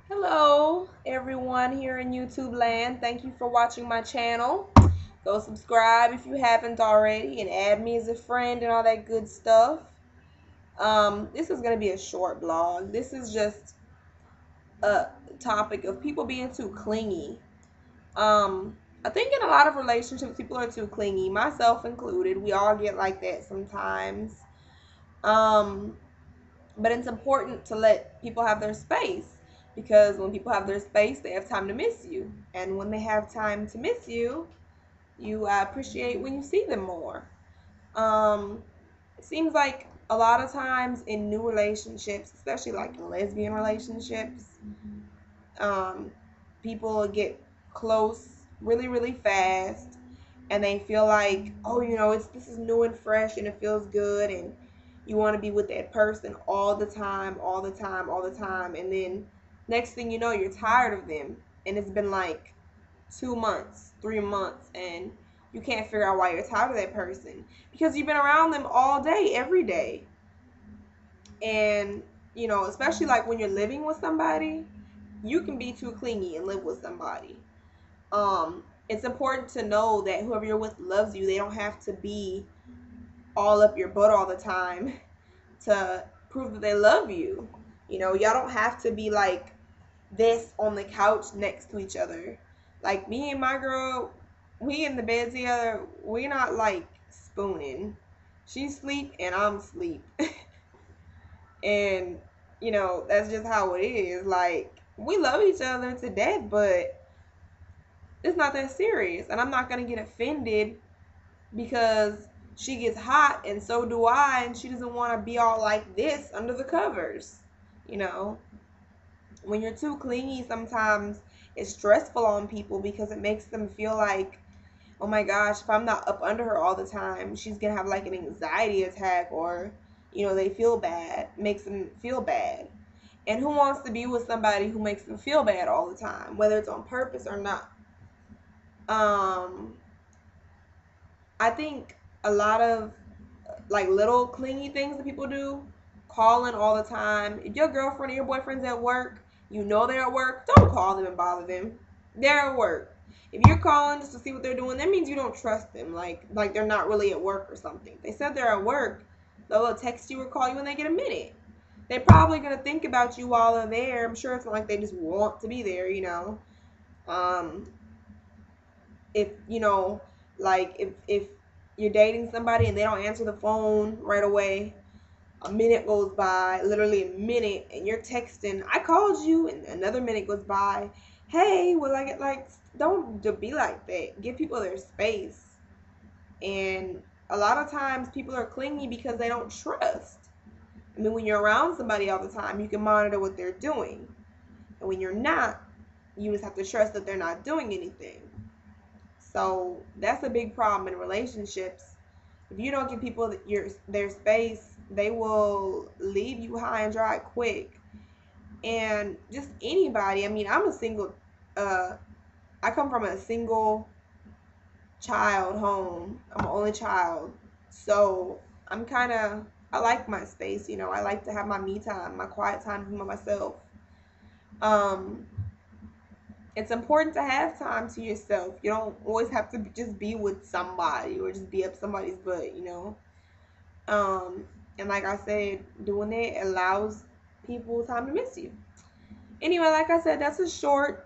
Hello, everyone here in YouTube land. Thank you for watching my channel. Go subscribe if you haven't already and add me as a friend and all that good stuff. This is going to be a short blog. This is just a topic of people being too clingy. I think in a lot of relationships, people are too clingy, myself included. We all get like that sometimes. Um, But it's important to let people have their space because when people have their space, they have time to miss you. And when they have time to miss you, you appreciate when you see them more. Um, it seems like a lot of times in new relationships, especially like lesbian relationships, um, people get close really, really fast and they feel like, oh, this is new and fresh and it feels good and you want to be with that person all the time, all the time, all the time. And then next thing you know, you're tired of them. And it's been like 2 months, 3 months, and you can't figure out why you're tired of that person because you've been around them all day, every day. And, especially like when you're living with somebody, you can be too clingy and live with somebody. It's important to know that whoever you're with loves you. They don't have to be all up your butt all the time to prove that they love you. Y'all don't have to be like this on the couch next to each other. Like me and my girl, we in the bed together, we not like spooning. She sleep and I'm sleep. And that's just how it is. Like we love each other to death, but it's not that serious. And I'm not gonna get offended because she gets hot and so do I, and she doesn't want to be all like this under the covers. You know, when you're too clingy, sometimes it's stressful on people because it makes them feel like, oh my gosh, if I'm not up under her all the time, she's gonna have like an anxiety attack, or they feel bad, makes them feel bad. And who wants to be with somebody who makes them feel bad all the time, whether it's on purpose or not? Um, I think a lot of like little clingy things that people do, calling all the time. If your girlfriend or your boyfriend's at work, they're at work, don't call them and bother them. They're at work. If you're calling just to see what they're doing, that means you don't trust them. Like they're not really at work or something. If they said they're at work, they'll text you or call you when they get a minute. They're probably gonna think about you while they're there. I'm sure it's not like they just want to be there. Um, if like if you're dating somebody and they don't answer the phone right away, a minute goes by, literally a minute, and you're texting, I called you, and another minute goes by, hey, will I get like, don't be like that. Give people their space. And a lot of times people are clingy because they don't trust. I mean, when you're around somebody all the time, you can monitor what they're doing, and when you're not, you just have to trust that they're not doing anything. So that's a big problem in relationships. If you don't give people their space, they will leave you high and dry quick. And just anybody. I mean, I'm a single. I come from a single child home. I'm an only child, so I'm kind of. I like my space. I like to have my me time, my quiet time for myself. Um, it's important to have time to yourself. You don't always have to just be with somebody or just be up somebody's butt. Um, and like I said, doing it allows people time to miss you. Anyway, like I said, that's a short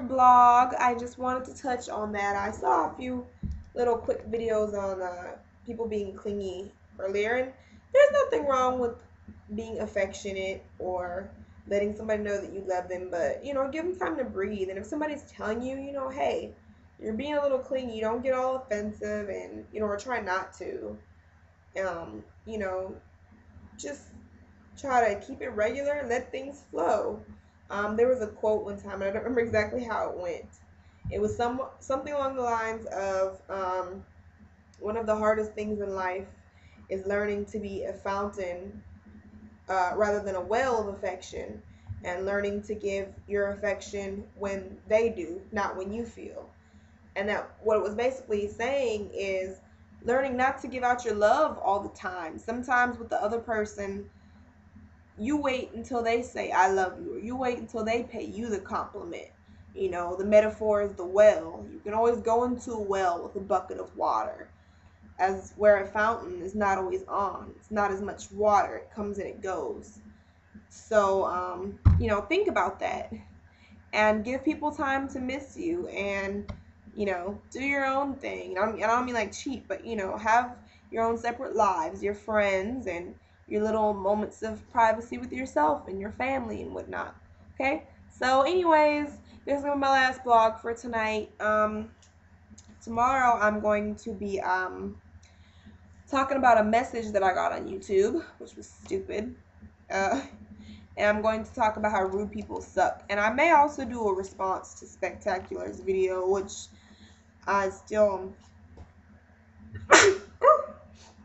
blog. I just wanted to touch on that. I saw a few little quick videos on people being clingy earlier, and there's nothing wrong with being affectionate or letting somebody know that you love them, but give them time to breathe. And if somebody's telling you, hey, you're being a little clingy, don't get all offensive, and or try not to. Um, you know, just try to keep it regular and let things flow. There was a quote one time, and I don't remember exactly how it went. It was something along the lines of one of the hardest things in life is learning to be a fountain rather than a well of affection, and learning to give your affection when they do, not when you feel. And that what it was basically saying is learning not to give out your love all the time. Sometimes with the other person, you wait until they say I love you, or you wait until they pay you the compliment. You know, the metaphor is the well. You can always go into a well with a bucket of water, as where a fountain is not always on. It's not as much water. It comes and it goes. So, you know, think about that and give people time to miss you, and, you know, do your own thing. I don't mean like cheat, but, you know, have your own separate lives, your friends, and your little moments of privacy with yourself and your family and whatnot. Okay? So, anyways, this is gonna be my last vlog for tonight. Tomorrow I'm going to be talking about a message that I got on YouTube, which was stupid. And I'm going to talk about how rude people suck. And I may also do a response to Spectacular's video, which I still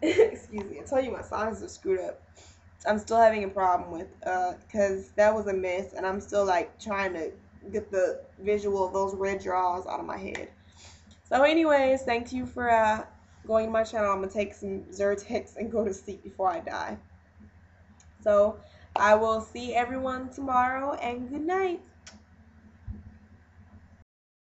excuse me, I tell you my songs are screwed up. I'm still having a problem with because that was a mess, and I'm still like trying to get the visual of those red draws out of my head. So anyways, thank you for going to my channel. I'm gonna take some Zyrtex and go to sleep before I die. So I will see everyone tomorrow, and good night.